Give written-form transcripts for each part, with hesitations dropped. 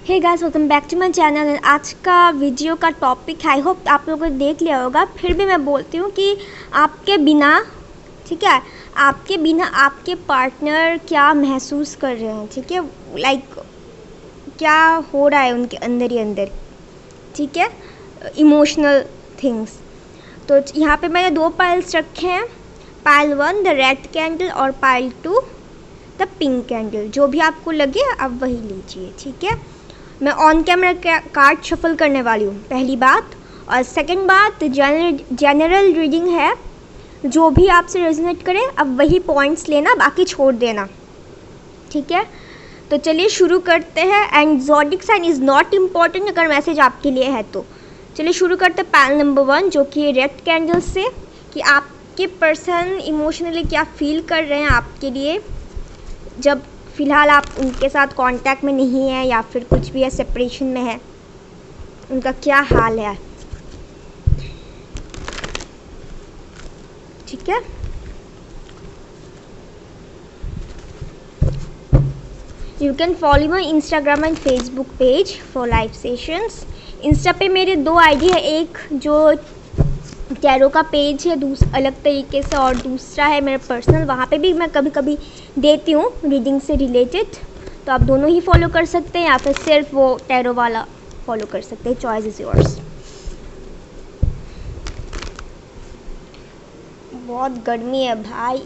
Hey guys, welcome back to my channel. आज का video का टॉपिक आई होप आप लोगों ने देख लिया होगा, फिर भी मैं बोलती हूँ कि आपके बिना, ठीक है, आपके बिना आपके पार्टनर क्या महसूस कर रहे हैं, ठीक है, लाइक क्या हो रहा है उनके अंदर ही अंदर, ठीक है, इमोशनल थिंग्स। तो यहाँ पे मैंने दो पाइल्स रखे हैं, पाइल 1 द रेड कैंडल और पाइल 2 द पिंक कैंडल। जो भी आपको लगे आप वही लीजिए, ठीक है। मैं ऑन कैमरा कार्ड शफल करने वाली हूँ, पहली बात। और सेकंड बात, जनरल रीडिंग है, जो भी आपसे रेजोनेट करे अब वही पॉइंट्स लेना, बाकी छोड़ देना, ठीक है। तो चलिए शुरू करते हैं। And zodiac sign is not important अगर मैसेज आपके लिए है तो। चलिए शुरू करते हैं पैनल नंबर 1 जो कि रेड कैंडल से, कि आपके पर्सन इमोशनली क्या फील कर रहे हैं आपके लिए जब फ़िलहाल आप उनके साथ कांटेक्ट में नहीं है या फिर कुछ भी है, सेपरेशन में है, उनका क्या हाल है, ठीक है। You can follow my Instagram and Facebook page for live sessions. Insta पे मेरे 2 आईडी है, एक जो टैरो का पेज है अलग तरीके से, और दूसरा है मेरा पर्सनल, वहाँ पे भी मैं कभी कभी देती हूँ रीडिंग से रिलेटेड। तो आप दोनों ही फॉलो कर सकते हैं या फिर सिर्फ वो टैरो वाला फॉलो कर सकते हैं, चॉइस इज़ योर्स। बहुत गर्मी है भाई।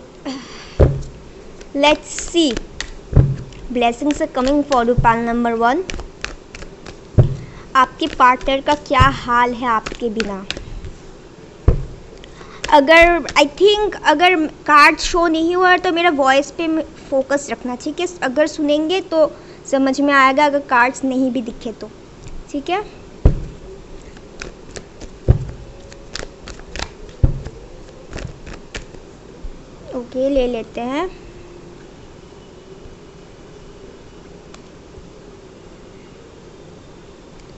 Let's see, blessings are coming for you. Panel number 1, आपके पार्टनर का क्या हाल है आपके बिना। अगर आई थिंक अगर कार्ड शो नहीं हुआ तो मेरा वॉइस पे फोकस रखना, ठीक है। अगर सुनेंगे तो समझ में आएगा, अगर कार्ड्स नहीं भी दिखे तो, ठीक है। ओके, ले लेते हैं।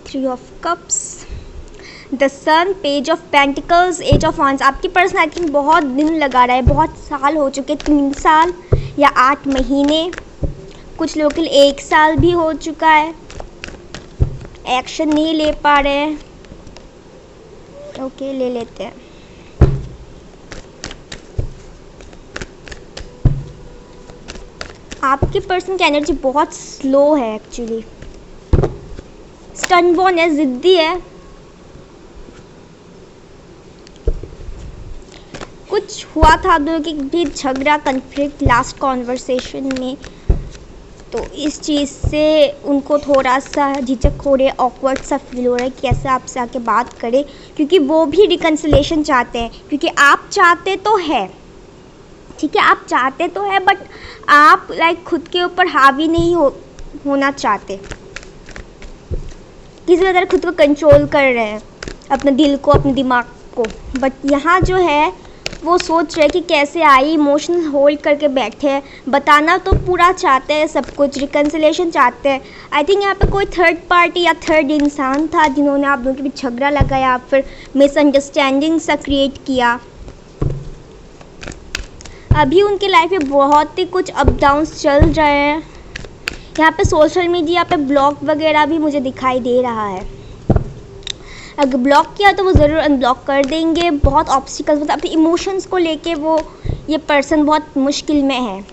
Three of cups, the sun, page of pentacles, ace of wands. आपकी पर्सन आई थिंक बहुत दिन लगा रहा है, बहुत साल हो चुके, 3 साल या 8 महीने, कुछ लोगों के लिए 1 साल भी हो चुका है, एक्शन नहीं ले पा रहे हैं। ओके, ले लेते हैं। आपके पर्सन की एनर्जी बहुत स्लो है एक्चुअली, स्टनबॉर्न है, जिद्दी है, कुछ हुआ था आप दोनों की भी झगड़ा, कन्फ्लिक्ट लास्ट कॉन्वर्सेशन में, तो इस चीज़ से उनको थोड़ा सा झिझक हो रही है, ऑकवर्ड सा फील हो रहा है कि कैसे आपसे आके बात करें, क्योंकि वो भी रिकन्सिलेशन चाहते हैं, क्योंकि आप चाहते तो है, ठीक है, आप चाहते तो है, बट आप लाइक खुद के ऊपर हावी नहीं होना चाहते, किसी तरह खुद को कंट्रोल कर रहे हैं, अपने दिल को, अपने दिमाग को। बट यहाँ जो है वो सोच रहे कि कैसे आई, इमोशनल होल्ड करके बैठे हैं, बताना तो पूरा चाहते हैं, सब कुछ रिकन्सिलेशन चाहते हैं। आई थिंक यहाँ पे कोई थर्ड पार्टी या थर्ड इंसान था जिन्होंने आप दोनों के बीच झगड़ा लगाया, फिर मिसअंडरस्टैंडिंग सा क्रिएट किया। अभी उनकी लाइफ में बहुत ही कुछ अप डाउन्स चल रहे हैं। यहाँ पे सोशल मीडिया पे ब्लॉग वगैरह भी मुझे दिखाई दे रहा है, अगर ब्लॉक किया तो वो ज़रूर अनब्लॉक कर देंगे। बहुत ऑब्स्टिकल्स, मतलब अपने इमोशंस को लेके वो, ये पर्सन बहुत मुश्किल में है।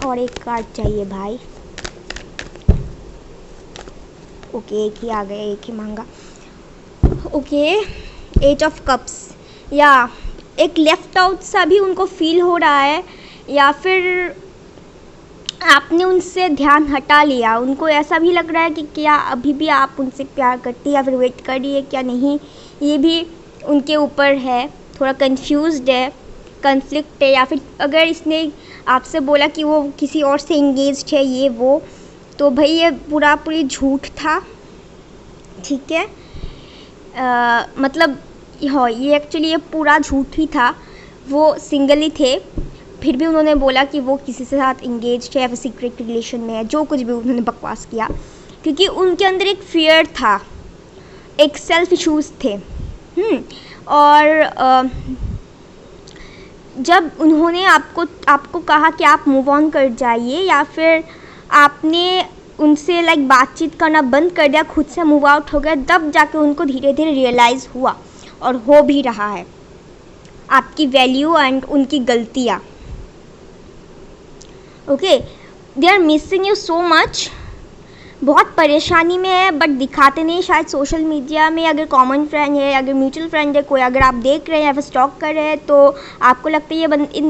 और एक कार्ड चाहिए भाई। ओके, एक ही आ गया, एक ही मांगा। ओके, एज ऑफ कप्स, या एक लेफ्ट आउट सा भी उनको फील हो रहा है, या फिर आपने उनसे ध्यान हटा लिया, उनको ऐसा भी लग रहा है कि क्या अभी भी आप उनसे प्यार करती है या फिर वेट कर रही है क्या नहीं, ये भी उनके ऊपर है। थोड़ा कंफ्यूज्ड है, कन्फ्लिक्ट है, या फिर अगर इसने आपसे बोला कि वो किसी और से इंगेज्ड है ये वो, तो भाई ये पूरी झूठ था, ठीक है। मतलब हाँ, ये एक्चुअली ये पूरा झूठ ही था, वो सिंगल ही थे, फिर भी उन्होंने बोला कि वो किसी से साथ इंगेज है या फिर सीक्रेट रिलेशन में है, जो कुछ भी उन्होंने बकवास किया, क्योंकि उनके अंदर एक फियर था, एक सेल्फ इश्यूज़ थे। और जब उन्होंने आपको कहा कि आप मूव ऑन कर जाइए, या फिर आपने उनसे लाइक बातचीत करना बंद कर दिया, खुद से मूव आउट हो गया, तब जाके उनको धीरे धीरे रियलाइज़ हुआ और हो भी रहा है आपकी वैल्यू एंड उनकी गलतियाँ। Okay, they are missing you so much. बहुत परेशानी में है बट दिखाते नहीं शायद सोशल मीडिया में। अगर कॉमन फ्रेंड है, अगर म्यूचुअल फ्रेंड है कोई, अगर आप देख रहे हैं या फिर स्टॉक कर रहे हैं तो आपको लगता है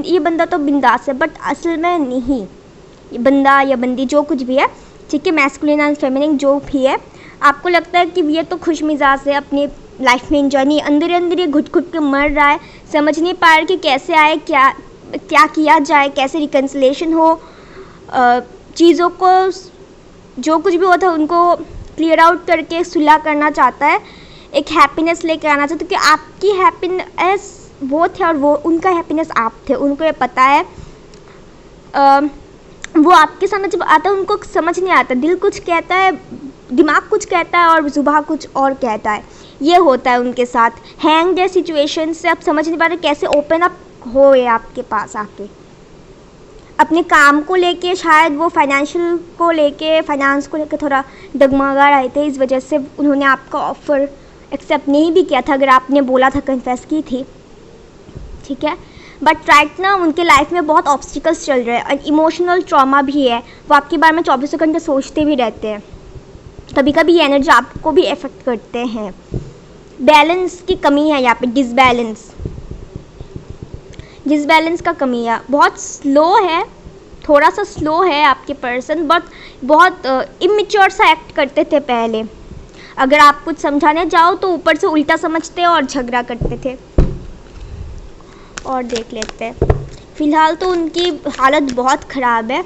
ये बंदा तो बिंदास है, बट असल में नहीं। ये बंदा या बंदी जो कुछ भी है, ठीक है, मैस्कुलिन एंड फेमिनिन जो भी है, आपको लगता है कि ये तो खुश मिजाज है, अपनी लाइफ में इंजॉय नहीं, अंदर अंदर ये घुट घुट के मर रहा है, समझ नहीं पा रहा कि कैसे आए, क्या क्या किया जाए, कैसे रिकन्सिलेशन हो, चीज़ों को जो कुछ भी होता है उनको क्लियर आउट करके सुलह करना चाहता है, एक हैप्पीनेस लेकर आना चाहता है, क्योंकि आपकी हैप्पीनेस वो थे और वो उनका हैप्पीनेस आप थे, उनको ये पता है। वो आपके सामने जब आता है उनको समझ नहीं आता, दिल कुछ कहता है, दिमाग कुछ कहता है और जुबान कुछ और कहता है। ये होता है उनके साथ, हैंग है सिचुएशन से, आप समझ नहीं पा रहे कैसे ओपन अप हो ये आपके पास आके। अपने काम को लेके शायद वो फाइनेंस को लेके थोड़ा डगमगा रहे थे, इस वजह से उन्होंने आपका ऑफ़र एक्सेप्ट नहीं भी किया था अगर आपने बोला था, कन्फेस की थी, ठीक है। बट राइट ना उनके लाइफ में बहुत ऑब्स्टिकल्स चल रहे हैं और इमोशनल ट्रॉमा भी है, वो आपके बारे में 24 घंटे सोचते भी रहते हैं, कभी कभी ये एनर्जी आपको भी इफेक्ट करते हैं। बैलेंस की कमी है यहाँ पे, डिसबैलेंस का कमी है, बहुत स्लो है, थोड़ा सा स्लो है आपके पर्सन, बट बहुत इमेच्योर सा एक्ट करते थे पहले। अगर आप कुछ समझाने जाओ तो ऊपर से उल्टा समझते और झगड़ा करते थे। और देख लेते हैं, फ़िलहाल तो उनकी हालत बहुत ख़राब है,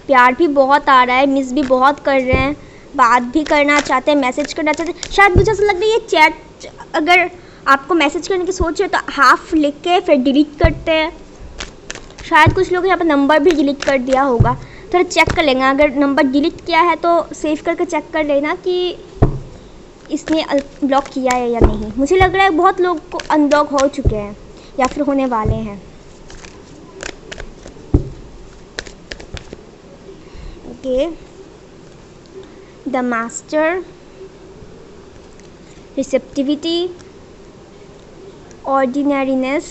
प्यार भी बहुत आ रहा है, मिस भी बहुत कर रहे हैं, बात भी करना चाहते हैं, मैसेज करना चाहते हैं। शायद मुझे ऐसा लग रहा है ये चैट अगर आपको मैसेज करने की सोच है तो हाफ लिख के फिर डिलीट करते हैं। शायद कुछ लोग यहाँ पर नंबर भी डिलीट कर दिया होगा, थोड़ा चेक कर लेंगे। अगर नंबर डिलीट किया है तो सेव करके चेक कर लेना कि इसने ब्लॉक किया है या नहीं। मुझे लग रहा है बहुत लोग को अनब्लॉक हो चुके हैं या फिर होने वाले हैं। Okay, the master, receptivity, ordinariness,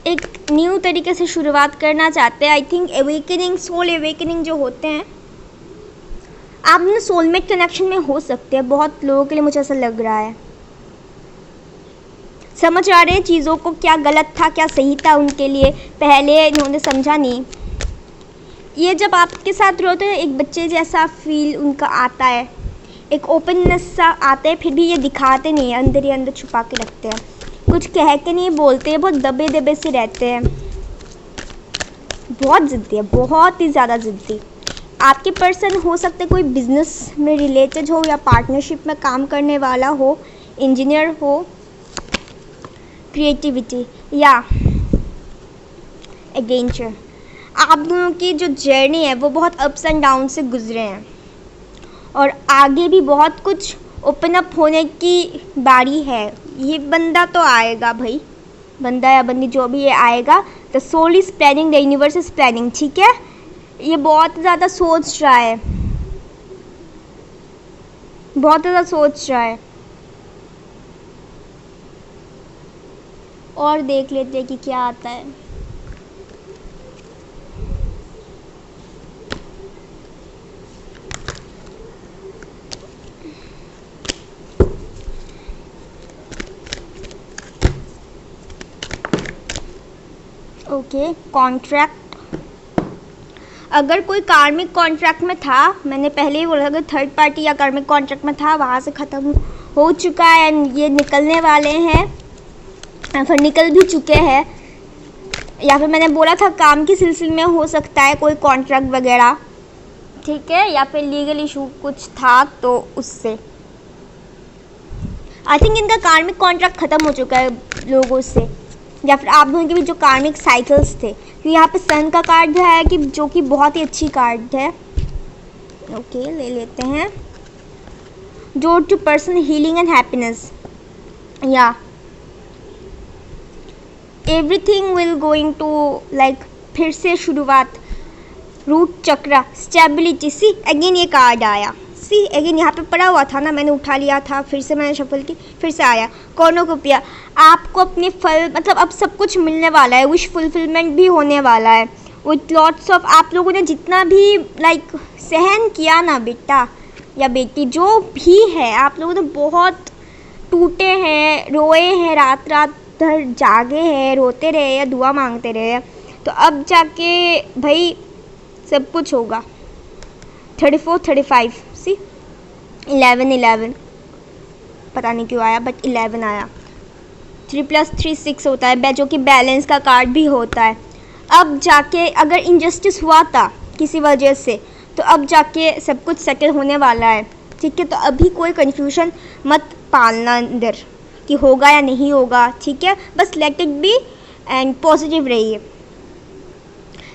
एक न्यू तरीके से शुरुआत करना चाहते हैं। I think awakening, soul awakening जो होते हैं, आप ना सोलमेट कनेक्शन में हो सकते हैं बहुत लोगों के लिए, मुझे ऐसा लग रहा है। समझ आ रहे हैं चीज़ों को, क्या गलत था क्या सही था उनके लिए, पहले इन्होंने समझा नहीं। ये जब आपके साथ रहते हैं एक बच्चे जैसा फील उनका आता है, एक ओपननेस सा आता है, फिर भी ये दिखाते नहीं है, अंदर ही अंदर छुपा के रखते हैं, कुछ कह के नहीं बोलते, बहुत दबे दबे से रहते हैं, बहुत ज़िद्दी है, बहुत ही ज़्यादा ज़िद्दी। आपके पर्सन हो सकते कोई बिजनेस में रिलेटेड हो या पार्टनरशिप में काम करने वाला हो, इंजीनियर हो, क्रिएटिविटी या एडवेंचर। आप दोनों की जो जर्नी है वो बहुत अप्स एंड डाउन से गुजरे हैं और आगे भी बहुत कुछ ओपन अप होने की बारी है। ये बंदा तो आएगा भाई, बंदा या बंदी जो भी ये आएगा। The soul is planning, the universe is planning, ठीक है। ये बहुत ज़्यादा सोच रहा है, बहुत ज़्यादा सोच रहा है। और देख लेते हैं कि क्या आता है। Okay, contract. अगर कोई कार्मिक कॉन्ट्रैक्ट में था, मैंने पहले ही बोला, अगर थर्ड पार्टी या कार्मिक कॉन्ट्रैक्ट में था, वहाँ से ख़त्म हो चुका है एंड ये निकलने वाले हैं या फिर निकल भी चुके हैं। या फिर मैंने बोला था काम की सिलसिले में हो सकता है कोई कॉन्ट्रैक्ट वगैरह, ठीक है, या फिर लीगल इशू कुछ था तो उससे। आई थिंक इनका कार्मिक कॉन्ट्रैक्ट ख़त्म हो चुका है लोगों से, या फिर आप दोनों के भी जो कार्मिक साइकिल्स थे। तो यहाँ पे सन का कार्ड है कि जो कि बहुत ही अच्छी कार्ड है। ओके, ले लेते हैं। जो two person healing and happiness, या everything will going to like फिर से शुरुआत, root chakra, stability. See again ये कार्ड आया, सी अगेन यहाँ पे पड़ा हुआ था ना, मैंने उठा लिया था, फिर से मैंने शफल की, फिर से आया कॉर्नोकोपिया। आपको अपने फल मतलब अब सब कुछ मिलने वाला है, विश फुलफिलमेंट भी होने वाला है विथ लॉट्स ऑफ। आप लोगों ने जितना भी लाइक सहन किया ना बेटा या बेटी, जो भी है, आप लोगों ने बहुत टूटे हैं, रोए हैं, रात रात भर जागे हैं, रोते रहे या दुआ मांगते रहे, तो अब जाके भाई सब कुछ होगा। 34 35 सी 11 11, पता नहीं क्यों आया बट 11 आया। 3 + 3 6 होता है, जो कि बैलेंस का कार्ड भी होता है। अब जाके अगर इनजस्टिस हुआ था किसी वजह से, तो अब जाके सब कुछ सेटल होने वाला है, ठीक है। तो अभी कोई कन्फ्यूजन मत पालना अंदर कि होगा या नहीं होगा, ठीक है। बस let it be and positive रहिए।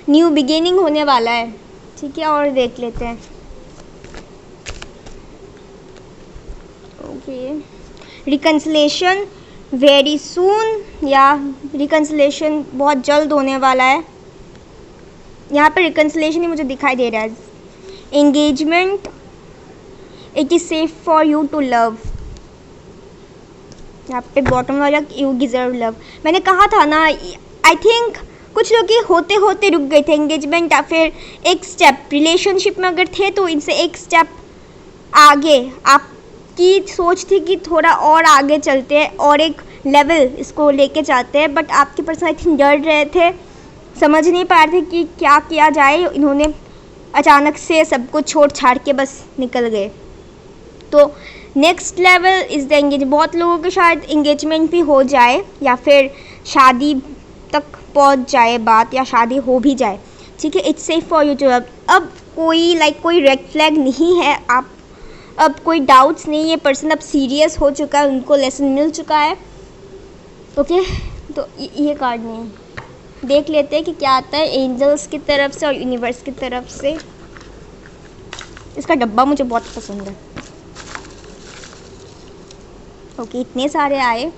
न्यू बिगिनिंग होने वाला है, ठीक है। और देख लेते हैं, ओके। रिकन्सिलेशन वेरी सून, या रिकन्सिलेशन बहुत जल्द होने वाला है। यहाँ पर रिकन्सिलेशन ही मुझे दिखाई दे रहा है। Engagement, it is safe for you to love. यहाँ पे बॉटम वाला यू डिजर्व लव, मैंने कहा था ना। आई थिंक कुछ लोग ये होते होते रुक गए थे एंगेजमेंट, या फिर एक स्टेप रिलेशनशिप में अगर थे तो इनसे एक स्टेप आगे आपकी सोच थी कि थोड़ा और आगे चलते हैं और एक लेवल इसको लेके जाते हैं, बट आपके पर्सन आई थिंक डर रहे थे, समझ नहीं पा रहे थे कि क्या किया जाए। इन्होंने अचानक से सब कुछ छोड़ छाड़ के बस निकल गए। तो next level is the engage. बहुत लोगों के शायद एंगेजमेंट भी हो जाए या फिर शादी तक पहुंच जाए बात, या शादी हो भी जाए, ठीक है। It's safe for you to love. अब कोई रेड फ्लैग नहीं है, आप अब कोई डाउट्स नहीं है, पर्सन अब सीरियस हो चुका है, उनको लेसन मिल चुका है, ओके। तो ये कार्ड नहीं, देख लेते हैं कि क्या आता है एंजल्स की तरफ से और यूनिवर्स की तरफ से। इसका डब्बा मुझे बहुत पसंद है, ओके। इतने सारे आए,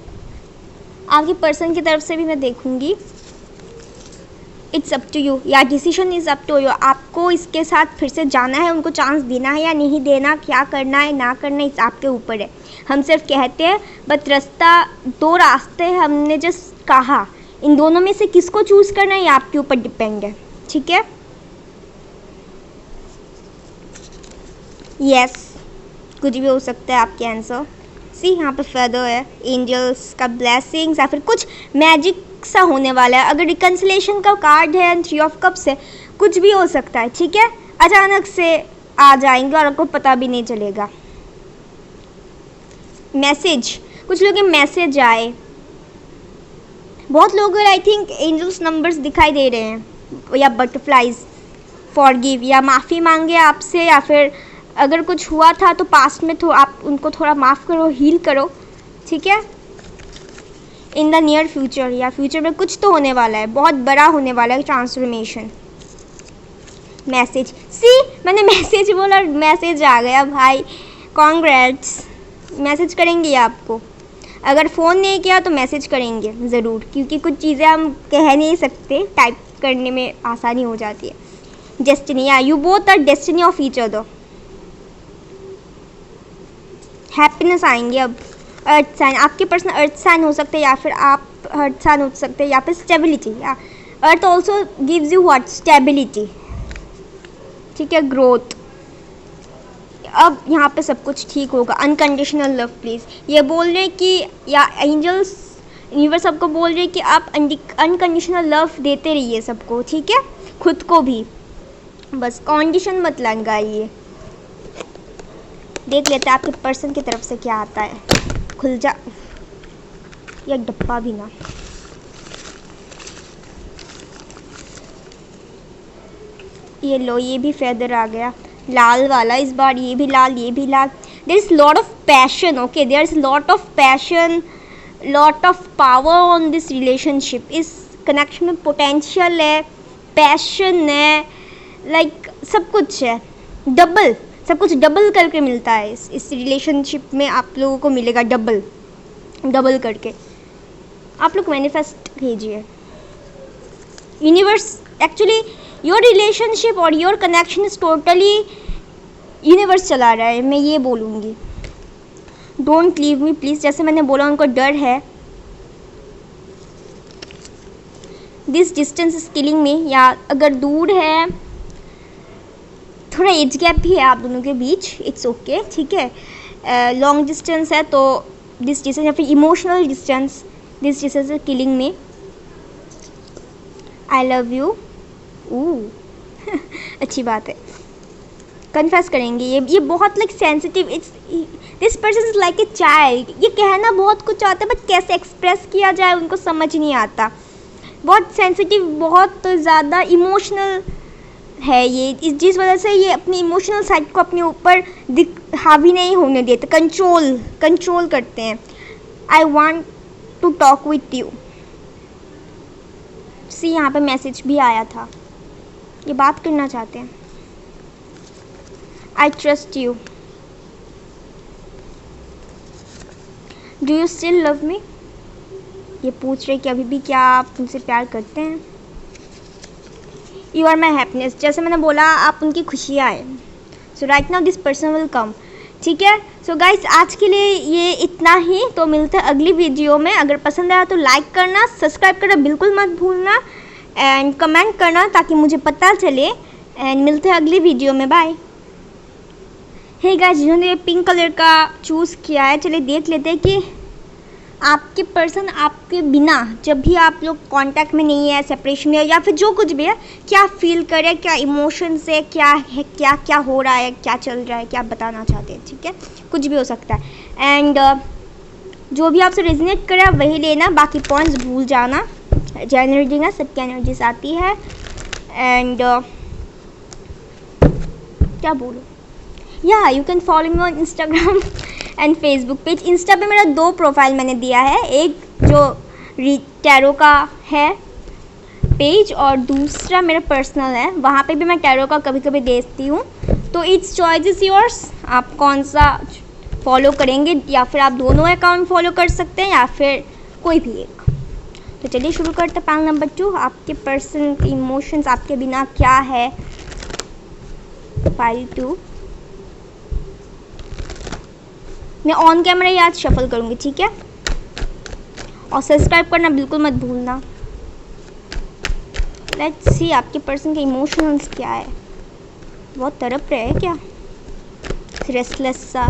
आपकी पर्सन की तरफ से भी मैं देखूंगी। इट्स अप टू यू, या decision is up to you. आपको इसके साथ फिर से जाना है, उनको चांस देना है या नहीं देना, क्या करना है ना करना है, आपके ऊपर है। हम सिर्फ कहते हैं, बट रास्ता, दो रास्ते हैं, हमने जस्ट कहा, इन दोनों में से किसको चूज़ करना है ये आपके ऊपर डिपेंड है, ठीक है। यस, कुछ भी हो सकता है आपके आंसर। सी यहाँ पे फेदर है, एंजल्स का ब्लेसिंग्स, या फिर कुछ मैजिक सा होने वाला है। अगर रिकन्सिलेशन का कार्ड है एंड 3 ऑफ कप्स है, कुछ भी हो सकता है, ठीक है। अचानक से आ जाएंगे और आपको पता भी नहीं चलेगा। मैसेज, कुछ लोग मैसेज आए, बहुत लोगों को आई थिंक एंजल्स नंबर्स दिखाई दे रहे हैं, या बटरफ्लाइज। फॉरगिव, या माफ़ी मांगे आपसे, या फिर अगर कुछ हुआ था तो पास्ट में तो आप उनको थोड़ा माफ़ करो, हील करो, ठीक है। इन द नियर फ्यूचर, या फ्यूचर में कुछ तो होने वाला है, बहुत बड़ा होने वाला है ट्रांसफॉर्मेशन। मैसेज, सी मैंने मैसेज बोला, मैसेज आ गया भाई, कॉन्ग्रेट्स। मैसेज करेंगे आपको, अगर फ़ोन नहीं किया तो मैसेज करेंगे ज़रूर, क्योंकि कुछ चीज़ें हम कह नहीं सकते, टाइप करने में आसानी हो जाती है। डेस्टिनी, या you both are destiny of each other. Happiness आएंगे अब। अर्थ साइन, आपके पर्सन अर्थ साइन हो सकते हैं, या फिर आप अर्थ साइन हो सकते हैं, या फिर स्टेबिलिटी, या earth also gives you what, stability, ठीक है, ग्रोथ। अब यहाँ पे सब कुछ ठीक होगा। अनकंडीशनल लव प्लीज़, ये बोल रहे हैं कि, या एंजल्स यूनिवर्स सबको बोल रहे हैं कि आप अनकंडीशनल लव देते रहिए सबको, ठीक है, खुद को भी, बस कंडीशन मत लगाइए। देख लेते हैं आपके पर्सन की तरफ से क्या आता है। खुल जा, ये डब्बा भी ना। ये लो, ये भी फेदर आ गया, लाल वाला इस बार, ये भी लाल, ये भी लाल। There is lot of passion, okay, there is lot of passion, lot of power on this relationship. इस कनेक्शन में पोटेंशियल है, पैशन है, लाइक सब कुछ है, डबल, सब कुछ डबल करके मिलता है इस रिलेशनशिप में। आप लोगों को मिलेगा डबल डबल करके। आप लोग मैनिफेस्ट कीजिए, यूनिवर्स एक्चुअली योर रिलेशनशिप और your connection is totally universe चला रहा है, मैं ये बोलूँगी। डोंट लीव मी प्लीज़, जैसे मैंने बोला उनको डर है। दिस डिस्टेंस इज किलिंग मी, या अगर दूर है, थोड़ा एज गैप भी है आप दोनों के बीच, इट्स ओके, ठीक है। लॉन्ग डिस्टेंस है तो दिस डिस्टेंस, या फिर emotional distance, this distance is killing me. I love you. अच्छी बात है, कन्फेस करेंगे। ये बहुत like sensitive, it's this person is like a child. ये कहना बहुत कुछ आता है बट कैसे एक्सप्रेस किया जाए उनको समझ नहीं आता। बहुत सेंसिटिव, बहुत ज़्यादा इमोशनल है ये, जिस वजह से ये अपनी इमोशनल साइड को अपने ऊपर हावी नहीं होने देते, कंट्रोल करते हैं। I want to talk with you. See यहाँ पे मैसेज भी आया था, ये बात करना चाहते हैं। आई trust you. Do you still love me? ये पूछ रहे कि अभी भी क्या आप उनसे प्यार करते हैं। यू आर माई हैप्पीनेस, जैसे मैंने बोला आप उनकी खुशियाँ हैं। So right now this person will come, ठीक है। सो गाइस आज के लिए ये इतना ही, तो मिलते हैं अगली वीडियो में। अगर पसंद आया तो लाइक करना, सब्सक्राइब करना बिल्कुल मत भूलना, एंड कमेंट करना ताकि मुझे पता चले। एंड मिलते हैं अगली वीडियो में, बाय। हे गाइस, जिन्होंने पिंक कलर का चूज़ किया है, चलिए देख लेते हैं कि आपके पर्सन आपके बिना, जब भी आप लोग कांटेक्ट में नहीं है, सेपरेशन में या फिर जो कुछ भी है, क्या फील करे, क्या इमोशंस है, क्या है, क्या क्या हो रहा है, क्या चल रहा है, क्या बताना चाहते हैं, ठीक है। कुछ भी हो सकता है। एंड जो भी आपसे रेजोनेट करे आप वही लेना, बाकी पॉइंट्स भूल जाना। एनर्जी ना, सबकी एनर्जीज आती है। एंड क्या बोलूँ, या you can follow me on Instagram and Facebook page. Insta पे मेरा 2 प्रोफाइल मैंने दिया है, एक जो टैरो का है पेज और दूसरा मेरा पर्सनल है, वहाँ पे भी मैं टैरो का कभी कभी देखती हूँ। तो इट्स चॉइस इज़ योर्स, आप कौन सा फॉलो करेंगे, या फिर आप दोनों अकाउंट फॉलो कर सकते हैं या फिर कोई भी एक। तो चलिए शुरू करते हैं। पैनल नंबर 2, आपके पर्सन के इमोशंस आपके बिना क्या है। फाइल 2 मैं ऑन कैमरा याद शफल करूँगी, ठीक है। और सब्सक्राइब करना बिल्कुल मत भूलना। लेट्स सी आपके पर्सन के इमोशंस क्या है। बहुत तड़प रहे हैं क्या, रेस्टलेस सा।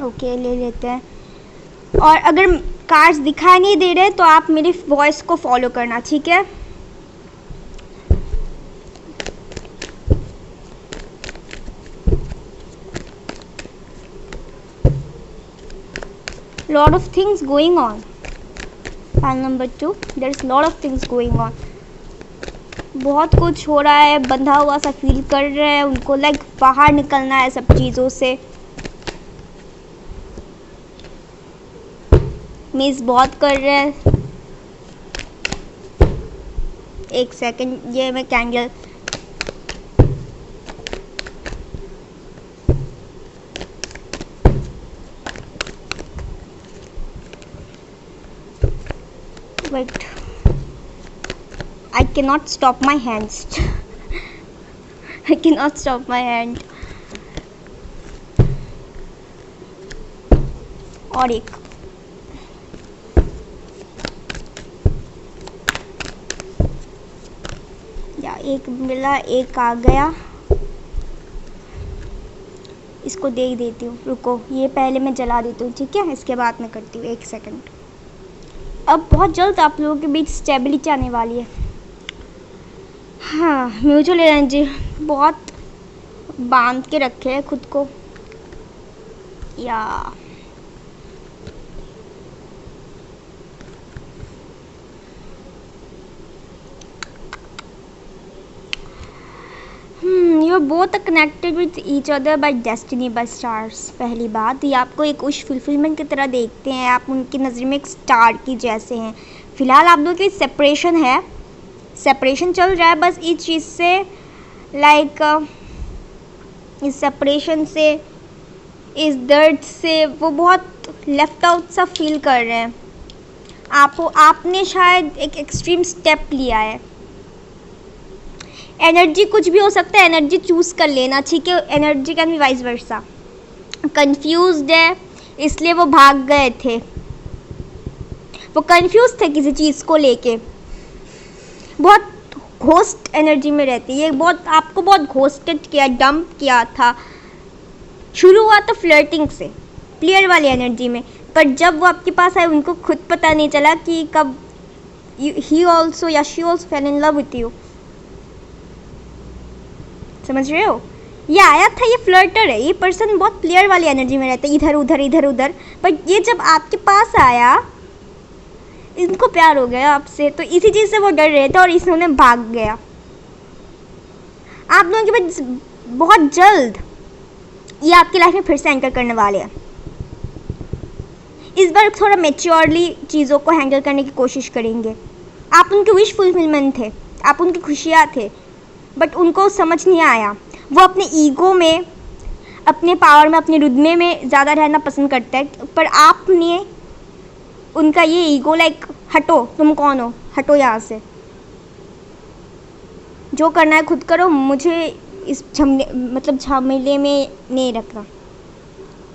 ओके ले लेते हैं। और अगर कार्ड्स दिखाई नहीं दे रहे तो आप मेरी वॉइस को फॉलो करना, ठीक है। Lot of things going on. File number 2, there is lot of things going on. बहुत कुछ हो रहा है, बंधा हुआ सा फील कर रहे हैं उनको, लाइक बाहर निकलना है सब चीज़ों से। मिस बहुत कर रहे हैं। एक सेकंड, ये मैं candle wait, I can not stop my hands. I can not stop my hand. और एक एक मिला, एक आ गया, इसको दे ही देती हूँ। रुको, ये पहले मैं जला देती हूँ, ठीक है, इसके बाद मैं करती हूँ। एक सेकंड। अब बहुत जल्द आप लोगों के बीच स्टेबिलिटी आने वाली है। हाँ, म्यूचुअल एनर्जी बहुत बांध के रखे है खुद को, या you are both connected with each other by destiny, by stars. पहली बात, ये आपको एक विश फुलफिलमेंट की तरह देखते हैं, आप उनकी नज़र में एक स्टार की जैसे हैं। फ़िलहाल आप दोनों के बीच सेपरेशन है, सेपरेशन चल रहा है बस इस चीज़ से, लाइक इस सेपरेशन से, इस दर्द से वो बहुत लेफ्ट आउट सा फील कर रहे हैं। आपने शायद एक एक्सट्रीम स्टेप लिया है। एनर्जी कुछ भी हो सकता है, एनर्जी चूज़ कर लेना, ठीक है। Energy can be vice versa. Confused है इसलिए वो भाग गए थे, वो कंफ्यूज थे किसी चीज़ को लेके, बहुत घोस्ट एनर्जी में रहती है, बहुत आपको बहुत घोस्टेड किया, डंप किया था। शुरू हुआ तो फ्लर्टिंग से, प्लेयर वाली एनर्जी में, पर जब वो आपके पास आए उनको खुद पता नहीं चला कि कब ही ऑल्सो या she also fail in love with you. समझ रहे हो? ये आया था, ये फ्लर्टर है, ये पर्सन बहुत प्लेयर वाली एनर्जी में रहता है, इधर उधर इधर उधर, पर ये जब आपके पास आया इनको प्यार हो गया आपसे, तो इसी चीज़ से वो डर रहे थे और इसने भाग गया। आप लोगों के पास बहुत जल्द ये आपकी लाइफ में फिर से एंटर करने वाले हैं। इस बार थोड़ा मैच्योरली चीज़ों को हैंडल करने की कोशिश करेंगे। आप उनके विश फुलफिलमेंट थे, आप उनकी खुशियाँ थे, बट उनको समझ नहीं आया। वो अपने ईगो में, अपने पावर में, अपने रुतबे में ज़्यादा रहना पसंद करते हैं, पर आपने उनका ये ईगो लाइक हटो, तुम कौन हो, हटो यहाँ से, जो करना है खुद करो, मुझे इस झमेले में नहीं रखना।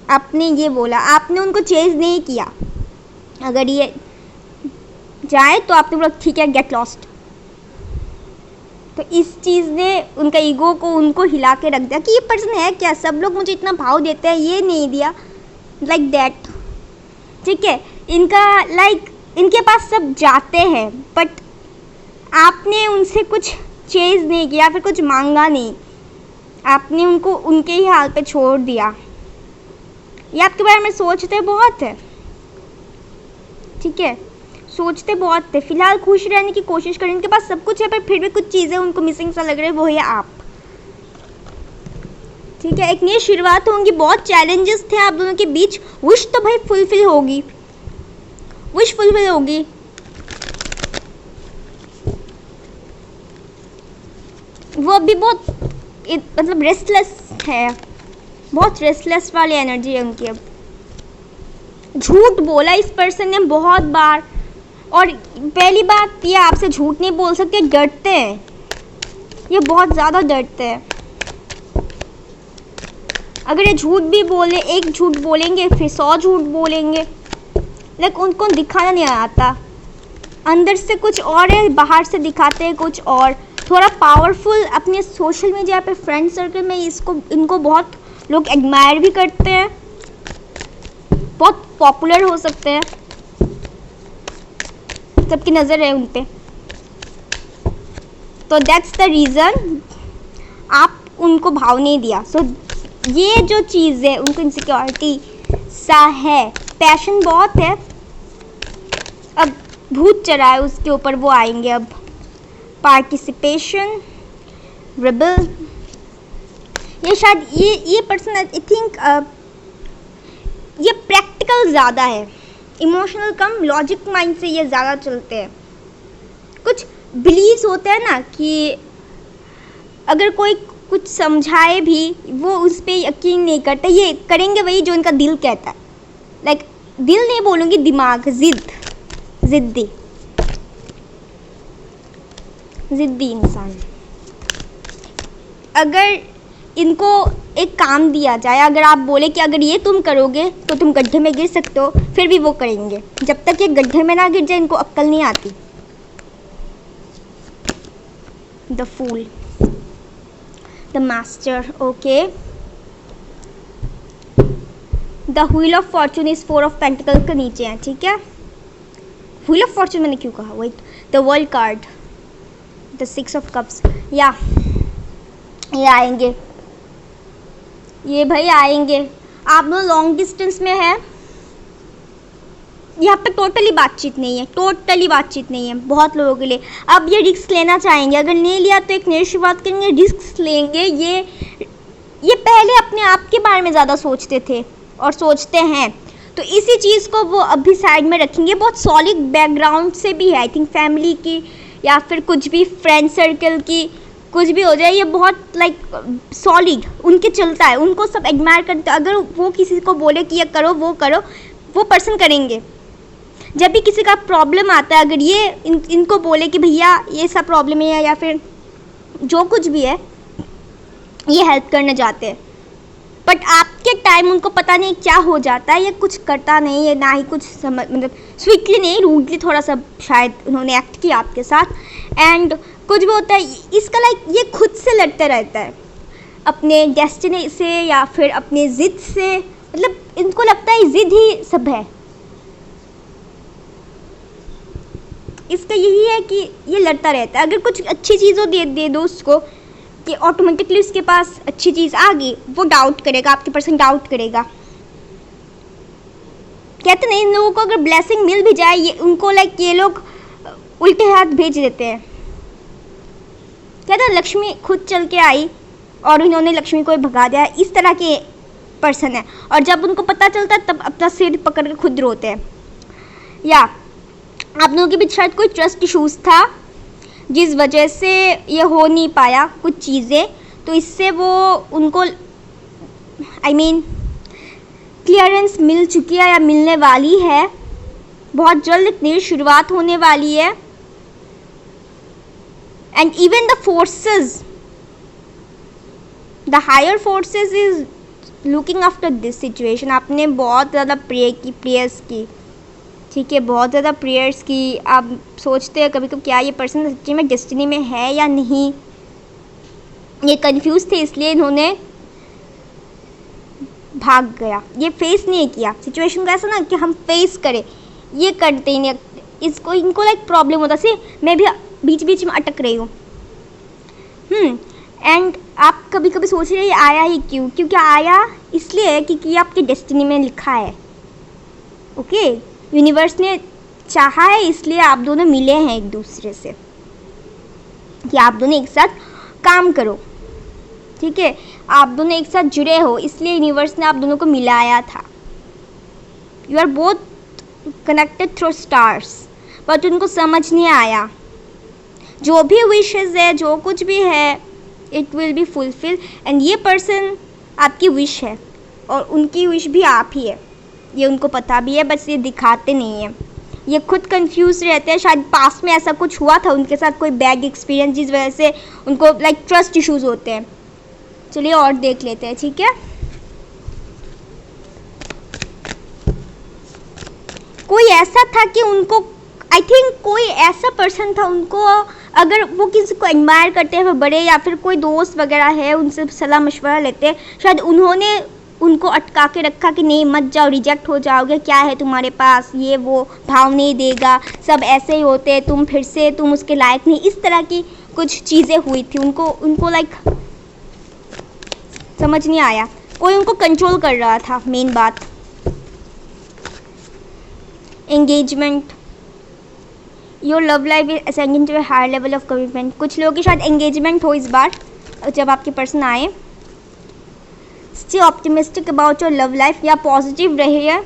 आपने ये बोला, आपने उनको चेज नहीं किया। अगर ये जाए तो आपने बोला ठीक है गेट लॉस्ट। तो इस चीज़ ने उनका ईगो को उनको हिला के रख दिया कि ये पर्सन है क्या, सब लोग मुझे इतना भाव देते हैं, ये नहीं दिया, लाइक दैट। ठीक है, इनका लाइक इनके पास सब जाते हैं, बट आपने उनसे कुछ चेज नहीं किया, फिर कुछ मांगा नहीं, आपने उनको उनके ही हाल पे छोड़ दिया। ये आपके बारे में सोचते बहुत है, ठीक है, सोचते बहुत थे। फिलहाल खुश रहने की कोशिश करें, इनके पास सब कुछ है पर फिर भी कुछ चीज़ें उनको मिसिंग सा लग रहा है, वो है आप। ठीक है, एक नई शुरुआत होंगी, बहुत चैलेंजेस थे आप दोनों के बीच। विश तो भाई फुलफिल होगी, विश फुलफिल होगी। वो अभी बहुत मतलब रेस्टलेस है, बहुत रेस्टलेस वाली एनर्जी है उनकी। अब झूठ बोला इस पर्सन ने बहुत बार, और पहली बात ये आपसे झूठ नहीं बोल सकते, डरते हैं, ये बहुत ज़्यादा डरते हैं। अगर ये झूठ भी बोले, एक झूठ बोलेंगे फिर 100 झूठ बोलेंगे, लेकिन उनको दिखाना नहीं आता, अंदर से कुछ और है, बाहर से दिखाते हैं कुछ और। थोड़ा पावरफुल अपने सोशल मीडिया पे, फ्रेंड सर्कल में इनको बहुत लोग एडमायर भी करते हैं, बहुत पॉपुलर हो सकते हैं, सबकी नज़र है उन पे। तो दैट्स द रीज़न आप उनको भाव नहीं दिया। सो ये जो चीज़ है, उनको इनसिक्योरिटी सा है, पैशन बहुत है, अब भूत चढ़ा है उसके ऊपर, वो आएंगे अब। पार्टिसिपेशन, रिबल, ये शायद ये पर्सन आई थिंक ये प्रैक्टिकल ज़्यादा है, इमोशनल कम, लॉजिक माइंड से ये ज़्यादा चलते हैं। कुछ बिलीव्स होते हैं ना कि अगर कोई कुछ समझाए भी वो उस पर यकीन नहीं करते, ये करेंगे वही जो इनका दिल कहता है। लाइक दिल नहीं बोलूँगी, दिमाग, ज़िद्दी इंसान। अगर इनको एक काम दिया जाए, अगर आप बोले कि अगर ये तुम करोगे तो तुम गड्ढे में गिर सकते हो, फिर भी वो करेंगे। जब तक ये गड्ढे में ना गिर जाए इनको अक्ल नहीं आती। The fool, the master, okay. The wheel of fortune is 4 of pentacles के नीचे है, ठीक है। व्हील ऑफ फॉर्चून मैंने क्यों कहा, wait, the world card, the 6 of cups, या ये आएंगे, ये भाई आएंगे। आप लोग लॉन्ग डिस्टेंस में है, यहाँ पे टोटली बातचीत नहीं है बहुत लोगों के लिए। अब ये रिस्क लेना चाहेंगे, अगर नहीं लिया तो एक नई शुरुआत करेंगे, रिस्क लेंगे। ये पहले अपने आप के बारे में ज़्यादा सोचते थे और सोचते हैं, तो इसी चीज़ को वो अभी साइड में रखेंगे। बहुत सॉलिड बैकग्राउंड से भी है, आई थिंक फैमिली की या फिर कुछ भी फ्रेंड सर्कल की, कुछ भी हो जाए, ये बहुत लाइक सॉलिड उनके चलता है, उनको सब एडमायर करते हैं। अगर वो किसी को बोले कि ये करो, वो पर्सन करेंगे। जब भी किसी का प्रॉब्लम आता है, अगर ये इनको बोले कि भैया ये सब प्रॉब्लम है या फिर जो कुछ भी है, ये हेल्प करने जाते हैं। बट आपके टाइम उनको पता नहीं क्या हो जाता है, ये कुछ करता नहीं है, ना ही कुछ समझ, मतलब स्वीटली नहीं, रूडली थोड़ा सा शायद उन्होंने एक्ट किया आपके साथ। एंड कुछ भी होता है, इसका लाइक ये खुद से लड़ते रहता है अपने डेस्टिनी से या फिर अपने ज़िद से, मतलब इनको लगता है ज़िद ही सब है। इसका यही है कि ये लड़ता रहता है। अगर कुछ अच्छी चीज़ों दे दो उसको कि ऑटोमेटिकली उसके पास अच्छी चीज़ आ गई, वो डाउट करेगा, आपके पर्सन डाउट करेगा। कहते नहीं, इन लोगों को अगर ब्लेसिंग मिल भी जाए, ये उनको लाइक ये लोग उल्टे हाथ भेज देते हैं। कहते हैं लक्ष्मी खुद चल के आई और इन्होंने लक्ष्मी को भगा दिया, इस तरह के पर्सन है। और जब उनको पता चलता है तब अपना सिर पकड़ के खुद रोते हैं। या आप लोगों के बीच शायद कोई ट्रस्ट इशूज़ था जिस वजह से ये हो नहीं पाया कुछ चीज़ें, तो इससे वो उनको क्लियरेंस मिल चुकी है या मिलने वाली है। बहुत जल्द नई शुरुआत होने वाली है। And even the forces, the higher forces is looking after this situation. आपने बहुत ज़्यादा प्रेयर्स की, ठीक है, बहुत ज़्यादा प्रेयर्स की। आप सोचते हैं कभी कभी क्या ये पर्सन सच्ची में डेस्टिनी में है या नहीं। ये कंफ्यूज थे, इसलिए इन्होंने भाग गया, ये फेस नहीं किया सिचुएशन को। ऐसा ना कि हम फेस करें, ये करते ही नहीं। इसको इनको लाइक प्रॉब्लम होता सी, मैं भी बीच बीच में अटक रही हूँ। एंड आप कभी कभी सोच रहे हैं आया ही क्यों, क्योंकि आया इसलिए है क्योंकि आपके डेस्टिनी में लिखा है। ओके, यूनिवर्स ने चाहा है, इसलिए आप दोनों मिले हैं एक दूसरे से कि आप दोनों एक साथ काम करो, ठीक है, आप दोनों एक साथ जुड़े हो, इसलिए यूनिवर्स ने आप दोनों को मिलाया था। You are both connected through stars, but उनको समझ नहीं आया। जो भी विशेस है, जो कुछ भी है, it will be fulfil. And ये पर्सन आपकी विश है और उनकी विश भी आप ही है, ये उनको पता भी है, बस ये दिखाते नहीं है। ये खुद कंफ्यूज रहते हैं। शायद पास्ट में ऐसा कुछ हुआ था उनके साथ, कोई बैड एक्सपीरियंस, जिस वजह से उनको लाइक ट्रस्ट इश्यूज होते हैं। चलिए और देख लेते हैं, ठीक है। कोई ऐसा था कि उनको, आई थिंक कोई ऐसा पर्सन था, उनको अगर वो किसी को एडमायर करते हैं बड़े या फिर कोई दोस्त वगैरह है, उनसे सलाह मशवरा लेते हैं, शायद उन्होंने उनको अटका के रखा कि नहीं मत जाओ, रिजेक्ट हो जाओगे, क्या है तुम्हारे पास, ये वो भाव नहीं देगा, सब ऐसे ही होते हैं, तुम उसके लायक नहीं। इस तरह की कुछ चीज़ें हुई थी। उनको लाइक समझ नहीं आया, कोई उनको कंट्रोल कर रहा था। मेन बात engagement, your love life is ascending to a higher level of commitment. कुछ लोगों की शायद एंगेजमेंट हो इस बार जब आपके पर्सन आए। Stay optimistic about your love life, या पॉजिटिव रहिए।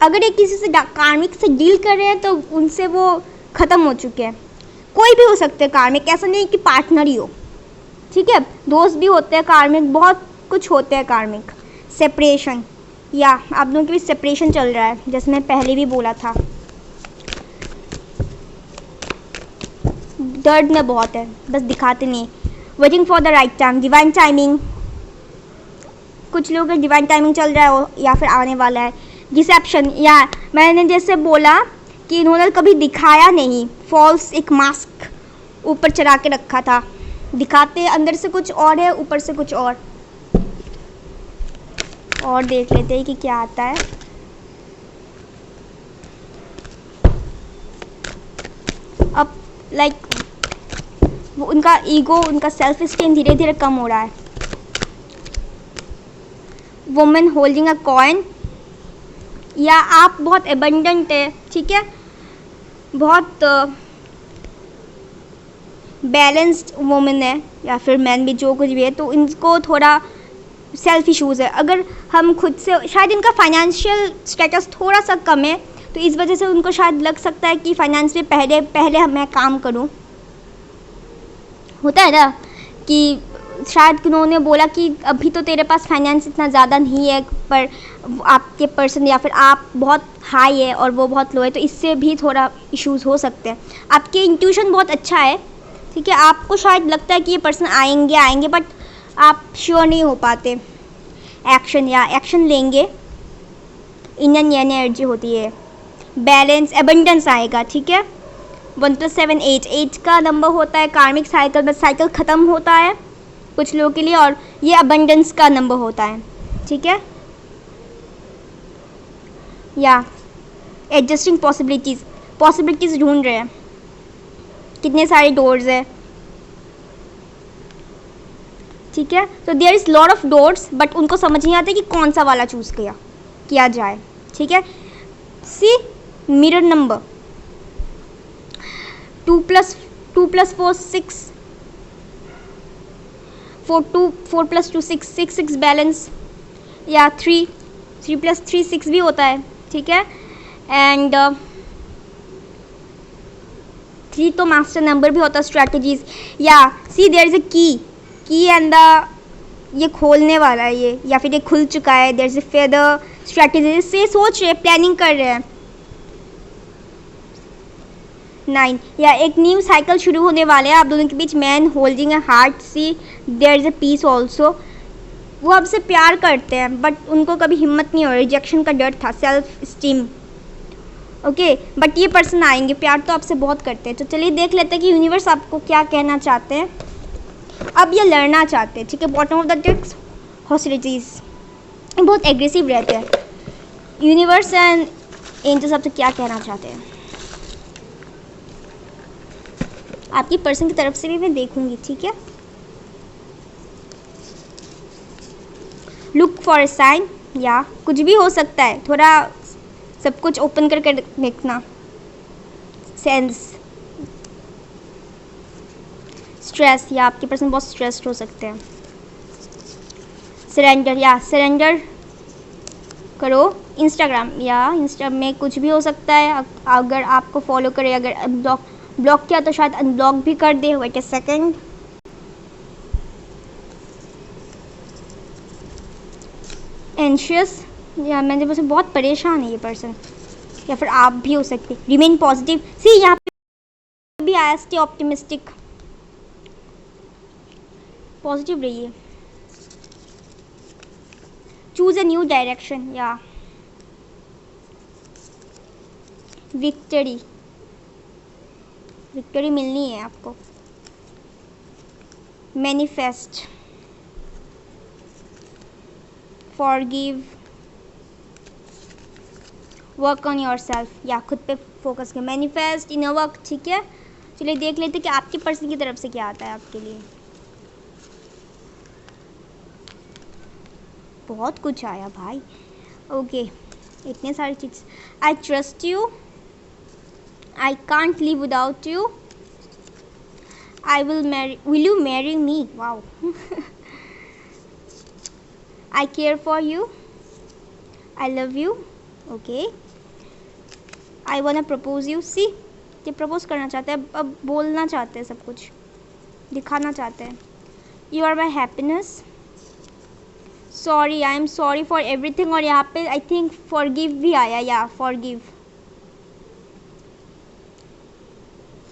अगर ये किसी से कार्मिक से डील कर रहे हैं तो उनसे वो ख़त्म हो चुके हैं। कोई भी हो सकते हैं कार्मिक, ऐसा नहीं कि पार्टनर ही हो, ठीक है, दोस्त भी होते हैं कार्मिक, बहुत कुछ होते हैं कार्मिक। सेपरेशन, या आप दोनों के बीच सेपरेशन चल रहा है, जैसे मैं पहले भी बोला था। दर्द में बहुत है, बस दिखाते नहीं। Waiting for the right time, divine timing. कुछ लोगों का डिवाइन टाइमिंग चल रहा है या फिर आने वाला है। डिसेप्शन, या मैंने जैसे बोला कि इन्होंने कभी दिखाया नहीं, फॉल्स एक मास्क ऊपर चढ़ा के रखा था, दिखाते अंदर से कुछ और है, ऊपर से कुछ और देख लेते हैं कि क्या आता है। अब लाइक वो उनका ईगो, उनका सेल्फ स्टीम धीरे धीरे कम हो रहा है। वुमेन होल्डिंग अ कॉइन, या आप बहुत एबंडेंट है, ठीक है, बहुत बैलेंस्ड वुमेन है, या फिर मैन भी, जो कुछ भी है, तो इनको थोड़ा सेल्फ इश्यूज़ है। अगर हम खुद से, शायद इनका फाइनेंशियल स्टेटस थोड़ा सा कम है, तो इस वजह से उनको शायद लग सकता है कि फाइनेंस में पहले मैं काम करूं। होता है ना कि शायद उन्होंने बोला कि अभी तो तेरे पास फाइनेंस इतना ज़्यादा नहीं है, पर आपके पर्सन या फिर आप बहुत हाई है और वो बहुत लो है, तो इससे भी थोड़ा इश्यूज़ हो सकते हैं। आपके इंट्यूशन बहुत अच्छा है, ठीक है, आपको शायद लगता है कि ये पर्सन आएंगे, बट आप श्योर नहीं हो पाते। एक्शन लेंगे, इंडियन एनर्जी होती है, बैलेंस, एबंडेंस आएगा, ठीक है। 1 + 7 8 का नंबर होता है कार्मिक साइकिल में, साइकिल ख़त्म होता है कुछ लोगों के लिए, और ये अबंडेंस का नंबर होता है, ठीक है। या एडजस्टिंग पॉसिबिलिटीज़ ढूंढ रहे हैं, कितने सारे डोर्स है, ठीक है। तो there is lot of doors, but उनको समझ नहीं आता कि कौन सा वाला चूज़ किया जाए, ठीक है। सी मिरर नंबर 2 + 4 6, 4 + 2 6 6 बैलेंस, या 3 + 3 6 भी होता है, ठीक है। एंड 3 तो मास्टर नंबर भी होता है, स्ट्रैटेजीज। या सी देयर इज़ अ की एंड ये खोलने वाला है ये, या फिर ये खुल चुका है, there is a feather, strategy से सोच रहे, प्लानिंग कर रहे हैं। 9 या एक न्यू साइकिल शुरू होने वाले हैं आप दोनों के बीच, man holding a heart, see there is a peace also. वो आपसे प्यार करते हैं, बट उनको कभी हिम्मत नहीं हो, रिजेक्शन का डर था, सेल्फ स्टीम, ओके। बट ये पर्सन आएंगे, प्यार तो आपसे बहुत करते हैं। तो चलिए देख लेते हैं कि यूनिवर्स आपको क्या कहना चाहते हैं। अब ये लड़ना चाहते हैं, ठीक है। Bottom of the deck hostilities, बहुत एग्रेसिव रहते हैं। यूनिवर्स एंड एंजल्स आपसे क्या कहना चाहते हैं, आपकी पर्सन की तरफ से भी मैं देखूंगी, ठीक है। लुक फॉर अ साइन, या कुछ भी हो सकता है, थोड़ा सब कुछ ओपन करके देखना। सेंस, स्ट्रेस, या आपके पर्सन बहुत स्ट्रेस्ड हो सकते हैं। सरेंडर, या सरेंडर करो। इंस्टाग्राम, या इंस्टा में कुछ भी हो सकता है, अगर आपको फॉलो करे, अगर ब्लॉक किया तो शायद अनब्लॉक भी कर दे। Wait a second. एंशियस, या मैंने बस बहुत परेशान है ये पर्सन, या फिर आप भी हो सकते। रिमेन पॉजिटिव, सी यहाँ पे भी आया, स्टे ऑप्टिमिस्टिक, पॉजिटिव रहिए। चूज अ न्यू डायरेक्शन, या विक्ट्री मिलनी है आपको। Manifest, forgive, work on your self, या खुद पे फोकस करें। मैनिफेस्ट, इनर वर्क, ठीक है। चलिए देख लेते हैं कि आपके पर्सन की तरफ से क्या आता है आपके लिए। बहुत कुछ आया भाई, ओके, इतने सारी चीज़। I trust you, I can't live without you, I will you marry me, wow. I care for you, I love you, okay. I want to propose you, see ये प्रपोज करना चाहते हैं, अब बोलना चाहते हैं, सब कुछ दिखाना चाहते हैं। You are my happiness, sorry, I am sorry for everything, और यहाँ पे आई थिंक फॉरगिव भी आया, या फॉरगिव,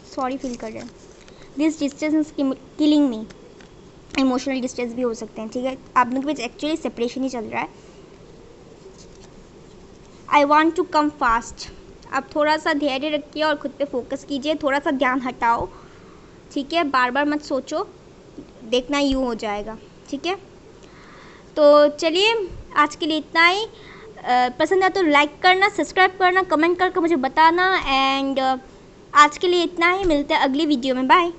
सॉरी फील कर रहे हैं। This distance is killing me, emotional distance भी हो सकते हैं, ठीक है। आप लोगों के बीच एक्चुअली सेपरेशन ही चल रहा है। I want to come fast, अब थोड़ा सा धैर्य रखिए और खुद पे फोकस कीजिए, थोड़ा सा ध्यान हटाओ, ठीक है। बार बार मत सोचो, देखना यूँ हो जाएगा, ठीक है। तो चलिए आज के लिए इतना ही। पसंद है तो लाइक करना, सब्सक्राइब करना, कमेंट करके मुझे बताना। एंड आज के लिए इतना ही, मिलते हैं अगली वीडियो में, बाय।